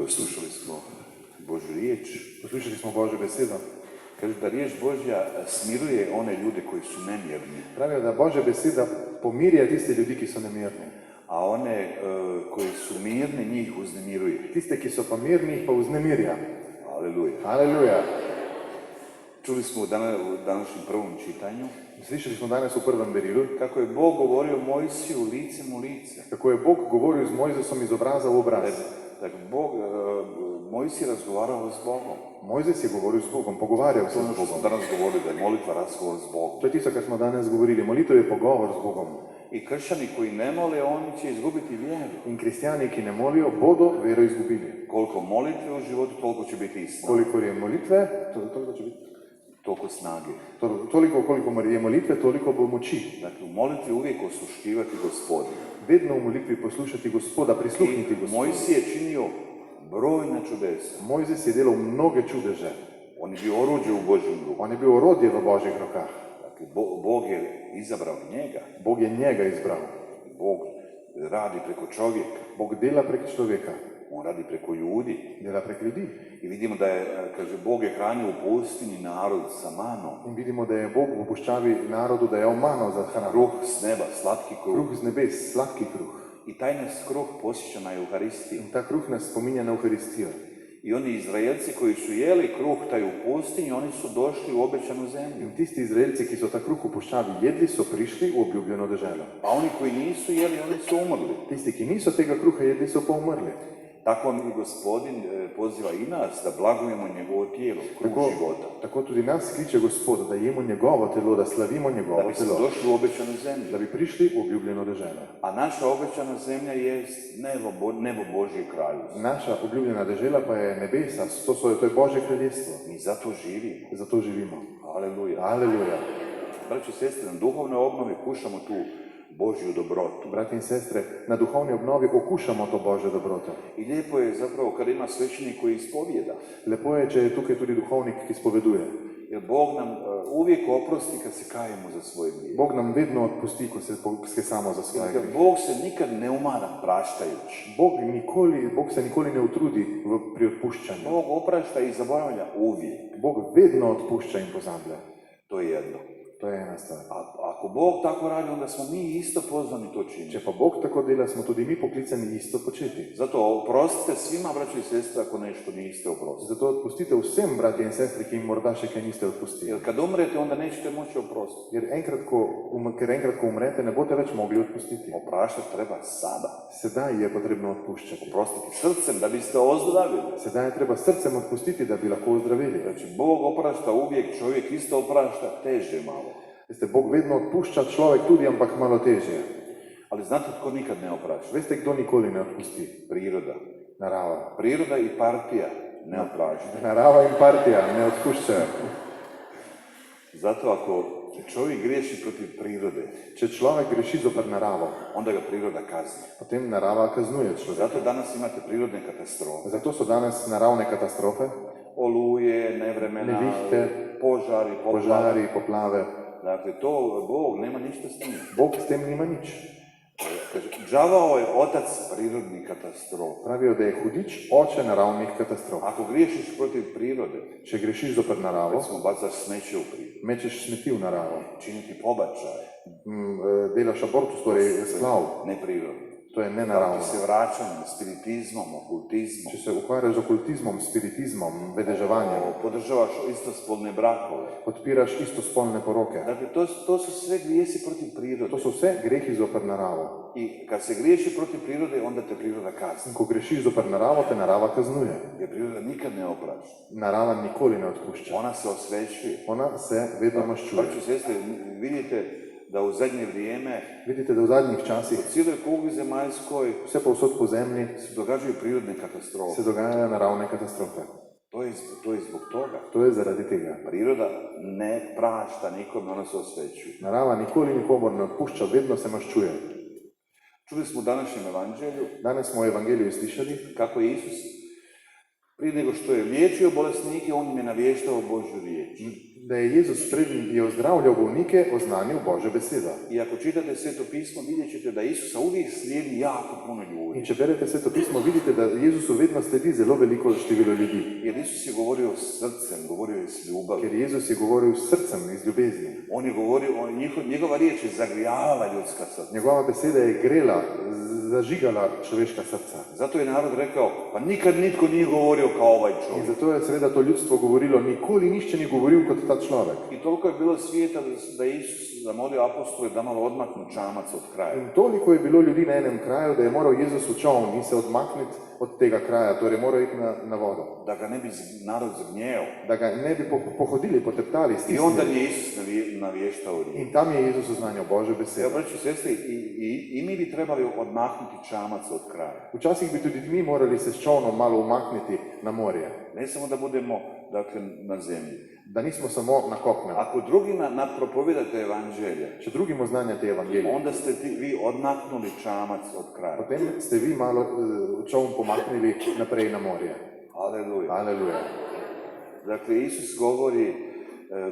Slušali smo Božju riječ. Poslušali smo Božjo besedo. Kaže da riječ Božja smiruje one ljude koji su nemirni, Pravijo, da Božja beseda pomirja tiste ljudi, ki so nemirni. a one koji su mirni njih uznemiruje. Tiste, ki so pa mirni, jih pa vznemirja. Aleluja. Aleluja. Čuli smo u današnjem prvom čitanju Slišali smo danes u prvem berilu, kako je Bog govorio Mojsiju licem u lice. kako je Bog govoril z Mojzesom iz obraza v obraz. Dakle, Mojsij razgovarao s Bogom. Mojzes je govoril s Bogom, pogovarjal se To je ono z što smo Bogom. danas govorili, da je molitva razgovor s Bogom. To je tisto, kar smo danes govorili. Molitev je pogovor z Bogom. I kršćani koji ne mole, oni će izgubiti vjeru. In kristjani, ki ne molijo, bodo vero izgubili. Koliko molitve u životu, toliko će biti istina. Koliko je molitve, toliko će biti. Toliko snage. Toliko koliko je molitve, toliko bo moči. Dakle, u molitvi uvijek osluškivati Gospodina. Vedno v molitvi poslušati Gospoda, prisluhniti I Gospodu. Mojsij je činio brojna čudesa. Mojzes je delal mnoge čudeže. On je bio oruđe u Božjem ruku. On je bil orodje v Božjih rokah. Dakle, Bog je izabrao njega. Bog je njega izbral. Bog radi preko čovjeka. Bog dela prek človeka, On radi preko ljudi. dela prek ljudi. I vidimo da je, kaže, Bog je hranio u pustinji narod sa manom. In vidimo, da je Bog v puščavi narodu dajal mano za hrano. Kruh s neba, slatki kruh. Kruh z nebes, sladki kruh. I taj nas kruh posjeća na Euharistiju. In ta kruh nas spominja na Euharistijo. I oni Izraelci koji su jeli kruh taj u pustinji, oni su došli u obećanu zemlju. In tisti Izraelci, ki so ta kruh v puščavi jedli, so prišli v obljubljeno deželo. A oni koji nisu jeli, oni su umrli. Tisti, ki niso tega kruha jedli, so pa umrli. Tako mi Gospodin poziva i nas da blagujemo njegovo tijelo, kruh života. Tako tudi nas kliče Gospod, da jemo njegovo telo, da slavimo Da njegovo bi se telo, došli u obećanu zemlju. da bi prišli v obljubljeno deželo. A naša obećana zemlja je nebo Božje kraljevstvo. Naša obljubljena dežela pa je nebesa, to je Božje kraljestvo. Mi zato živimo. Zato živimo. Aleluja. Aleluja. Braći i sestre, na duhovnoj obnovi kušamo tu Božju dobrotu. Brati in sestre, na duhovni obnovi okušamo to Božjo dobroto. I lijepo je zapravo kad ima svećenik koji ispovijeda. Lepo je, če je tukaj tudi duhovnik, ki spoveduje. Jer Bog nam uvijek oprosti kad se kajemo za svoje grijehe. Bog nam vedno odpusti, ko se skesamo za svoje Jer grehe. Bog se nikad ne umara praštajući. Bog se nikoli ne utrudi pri odpuščanju. Bog oprašta i zaboravlja uvijek. Bog vedno odpušča in pozablja. To je jedno. To je ena stvar. A ako Bog tako radi, onda smo mi isto pozvani to činiti. Če pa Bog tako dela, smo tudi mi poklicani isto početi. Zato oprostite svima, braći i sestre, ako nešto niste oprostili. Zato odpustite vsem, brati in sestri, ki jim morda še kaj niste odpustili. Jer kad umrete, onda nećete moći oprostiti. Ker enkrat, ko umrete, ne boste več mogli odpustiti. Opraštati treba sada. Sedaj je potrebno odpuščati. Oprostiti srcem da biste ozdravili. Sedaj je treba srcem odpustiti, da bi lahko ozdravili. Znači, Bog oprašta uvijek, čovjek isto oprašta, teže malo. Veste, Bog vedno odpušča, človek tudi, ampak malo težje. Ali znate tko nikad ne oprašta? Veste, kdo nikoli ne odpusti? Priroda. Narava. Priroda i partija ne oprašta. Narava in partija ne odpuščajo. Zato ako čovjek griješi protiv prirode, Če človek greši zoper naravo, onda ga priroda kazni. potem narava kaznuje človeka. Zato danas imate prirodne katastrofe. Zato so danes naravne katastrofe, Oluje, nevremena, Nevihte, požari, poplave. požari, poplave. Dakle, to Bog nema ništa s tim. Bog s tem nima nič. Kaže, đavao je otac prirodnih katastrofa. Pravijo, da je hudič oče naravnih katastrof. Ako griješiš protiv prirode, Če grešiš zoper naravo, recimo bacaš smeće u prirodu, mečeš smeti v naravo, činiti pobačaj, delaš abortus, torej splav, neprirodno. to je Ti nenaravno. se vraćanjem, spiritizmom, okultizmom, Če se ukvarjaš z okultizmom, spiritizmom, vedeževanjem, podržavaš istospolne brakove. podpiraš istospolne poroke. Dakle, to su sve grijesi protiv prirode. To so vse grehi zoper naravo. I kad se griješi protiv prirode, onda te priroda kazni. In ko grešiš zoper naravo, te narava kaznuje. Jer priroda nikad ne oprašta. Narava nikoli ne odpušča. Ona se osvećuje. Ona se vedno maščuje. Braćo i sestre, vidite da u zadnje vrijeme Vidite, da v zadnjih časih u cijeloj kugli zemaljskoj vse povsod po zemlji se događaju prirodne katastrofe. se dogajajo naravne katastrofe. To je zbog toga. To je zaradi tega. Priroda ne prašta nikome, ona se osvećuje. Narava nikoli nikomor ne odpušča, vedno se maščuje. Čuli smo u današnjem evanđelju Danes smo v evangeliju slišali, kako je Isus Prije nego što je liječio bolesnike, on im je navještao Božju riječ. Da je Jezus preden je ozdravljal bolnike, oznanil Božjo besedo. I ako čitate Sveto pismo, vidjet ćete da Isusa uvijek slijedi jako puno ljudi. In če berete Sveto pismo, vidite, da Jezusu vedno sledi zelo veliko število ljudi. Jer Isus je govorio srcem, govorio je s ljubavi. Ker Jezus je govoril s srcem, iz ljubezni. On je govorio, njegova riječ je zagrijavala ljudska srca. Njegova beseda je grela, zažigala človeška srca. Zato je narod rekao, pa nikad nitko nije govorio kao ovaj In čovjek. zato je seveda to ljudstvo govorilo, nikoli nišče ni govoril kot ta človek. I toliko je bilo svijeta da je Isus zamolio apostole da malo odmaknu čamac od kraja. In toliko je bilo ljudi na enem kraju, da je moral Jezus v čoln in se odmakniti od tega kraja, torej moral iti na vodo. Da ga ne bi narod zgnjeo. Da ga ne bi pohodili, poteptali, I stisnili. onda je Isus navještao riječ. In tam je Jezus oznanjal Božjo Evo, besedo. braćo i sestre, i mi bi trebali odmaknuti čamac od kraja. Včasih bi tudi mi morali se s čolnom malo umakniti na morje, Ne samo da budemo, dakle, na zemlji. da nismo samo na kopnem. Ako drugima propovedate evanđelje, Če drugim oznanjate evangelij, onda ste vi odmaknuli čamac od kraja. potem ste vi malo čoln pomaknili naprej na morje. Aleluja. Aleluja. Dakle, Isus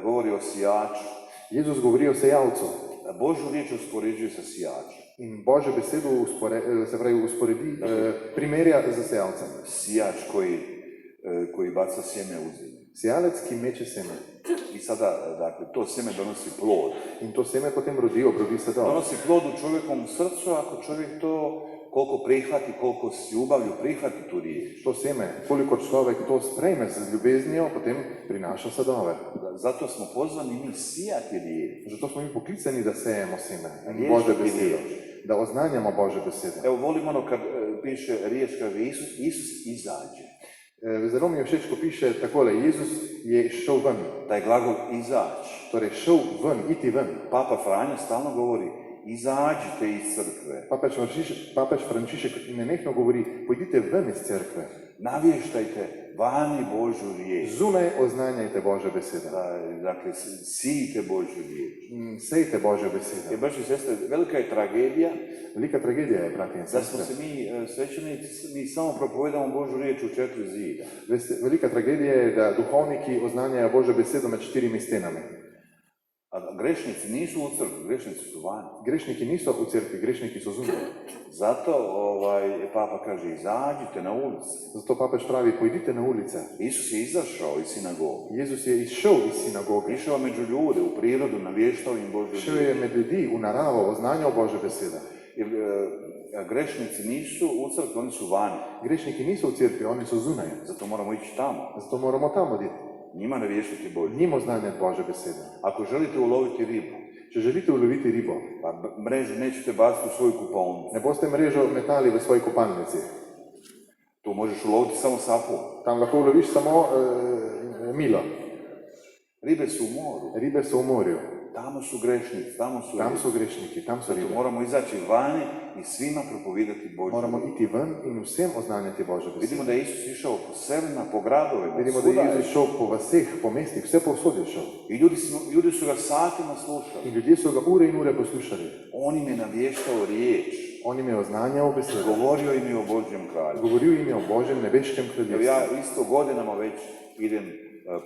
govori o sijaču. Jezus govori o sejalcu Božju riječ uspoređuje sa sijačem. in Božjo besedo usporedi, primerja z sejalcem. Sijač koji baca sjeme u zemlju. Sejalec, ki meče seme. I sada, dakle, to sjeme donosi plod. In to seme potem obrodi sadov. Donosi plod u čovjekovom srcu ako čovjek to koliko prihvati, koliko s ljubavlju prihvati tu riječ. To seme, koliko človek to sprejme z ljubeznijo, potem prinaša sadove. Zato smo pozvani mi sijati riječ. Zato smo mi poklicani, da sejemo seme in Riječ Božjo i besedo, riječ. da oznanjamo Božjo besedo. Evo, volim ono kad piše riječ, kaže Isus izađe. Zelo mi je všeč, ko piše takole, Jezus je šel ven, Taj glagol izaći. torej šel ven, iti ven. Papa Franjo stalno govori, izađite iz crkve, Papež Frančišek nenehno govori, pojdite ven iz cerkve, navještajte vani Božju riječ. zunaj oznanjajte Božjo besedo, Dakle, sijite Božju riječ. sejte Božjo besedo. Jer, braći i sestre, velika je tragedija Velika tragedija je, brati in da smo sestre. se mi svećenici, mi samo propovedamo Božju riječ u 4 zida. Veste, velika tragedija je, da duhovniki oznanjajo Božjo besedo med 4 stenami. A grešnici nisu u crkvi, grešnici su vani. Grešniki niso v cerkvi, grešniki so zunaj. Zato Papa kaže, izađite na ulici. Zato papež pravi, pojdite na ulice. Isus je izašao iz sinagoge. Jezus je izšel iz sinagoge, Išao među ljude, u prirodu, navještao im Božju šel riječ. je med ljudi, v naravo, oznanjal Božjo besedo. Jer grešnici nisu u crkvi, oni su vani. Grešniki niso v cerkvi, oni so zunaj. Zato moramo ići tamo. Zato moramo tam oditi. Njima navještati Božju. Njim oznanjati Božjo besedo. Ako želite uloviti ribu, Če želite uloviti ribo, pa mrežu nećete baciti u svoju kupaonicu. ne boste mrežo metali v svoji kopalnici. Tu možeš uloviti samo sapun. Tam lahko uloviš samo milo. Ribe su u moru. Ribe so v morju. Tamo su grešnici, tamo su Tam ribe. so grešniki, tam so Zato ribe. moramo izaći vani i svima propovijedati Božju Moramo riječ. iti ven in vsem oznanjati Božjo besedo. Vidimo da je Isus išao po selima, po gradovima, Vidimo, da svuda je je Jezus šel po vaseh, po mestih, vse povsod je šel. I ljudi su ga satima slušali. In ljudje so ga ure in ure poslušali. On im je navještao riječ. On jim je oznanjal besedo. Govorio im je o Božjem kralju. Govoril jim je o Božjem nebeškem Evo, kraljestvu. ja isto godinama već idem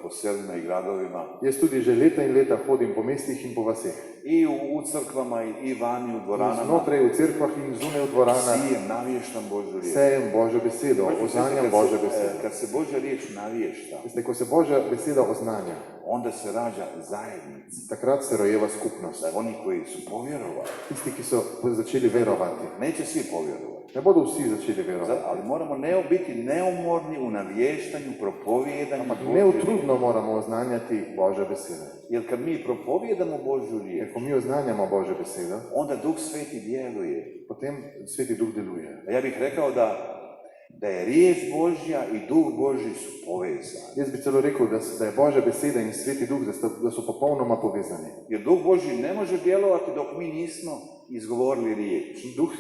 po selima i gradovima. Jaz tudi že leta in leta hodim po mestih in po vaseh. I u crkvama i vani u dvoranama. Znotraj v cerkvah in zunaj v dvoranah Sijem, navještam Božju riječ. sejem Božjo besedo, oznanjam Božjo besedo. Kad se Božja riječ navješta, Veste, ko se Božja beseda oznanja, onda se rađa zajednica. takrat se rojeva skupnost. Da oni koji su povjerovali, Tisti, ki so začeli verovati. neće svi povjerovati. Ne bodo vsi začeli verovati. Ali moramo biti neumorni u navještanju, propovijedanju Ampak Božje riječi. neutrudno moramo oznanjati Božjo besedo. Jer kad mi propovijedamo Božju riječ, Ker ko mi oznanjamo Božjo besedo, onda Duh Sveti djeluje. potem Sveti Duh deluje. A ja bih rekao da je riječ Božja i Duh Božji su povezani. Jaz bi celo rekel, da je Božja beseda in Sveti Duh, da so popolnoma povezani. Jer Duh Božji ne može djelovati dok mi nismo izgovorili riječ.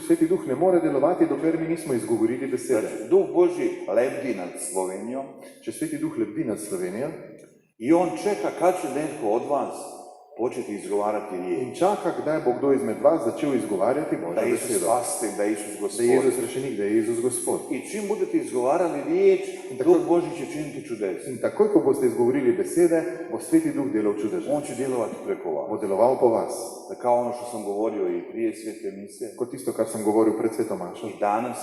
Sveti Duh ne more delovati, dokler mi nismo izgovorili besede. Znači, Duh Božji lebdi nad Slovenijom Če Sveti Duh lebdi nad Slovenijo i on čeka kad će netko od vas početi izgovarati riječ. in čaka, kdaj bo kdo izmed vas začel izgovarjati Da Božjo je Isus besedo. spasitelj, da je Isus Da je gospodin. Jezus rešenik, da je Jezus Gospod. I čim budete izgovarali riječ, Duh Božji će činiti čudesa. In takoj, ko boste izgovorili besede, bo Sveti Duh delal čudeže. On će djelovati preko vas. Bo deloval po vas. Da kao ono što sam govorio i prije svete mise, Kot tisto, kar sem govoril pred svetom Mašo. i danas,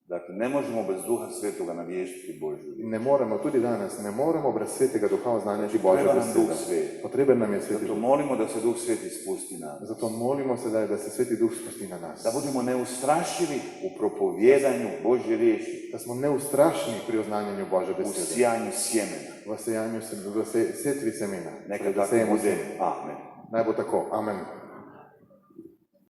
dakle, ne možemo bez Duha Svetoga navještiti Božju riječ. Ne moremo, tudi danes, ne moremo brez Svetega Duha oznanjati Božjo Treba nam Duh besedo. Sveti. Potreben nam je Sveti Zato Duh. molimo da se Duh Sveti spusti na nas. Zato molimo sedaj, da se Sveti Duh spusti na nas. Da budemo neustrašivi u propovjedanju Božje riječi, Da smo neustrašni pri oznanjanju Božje u besede. sijanju sjemena. V sejanju, v setvi semena. Neka Torej, da tako sejemo bude. seme. Amen. Naj bo tako. Amen.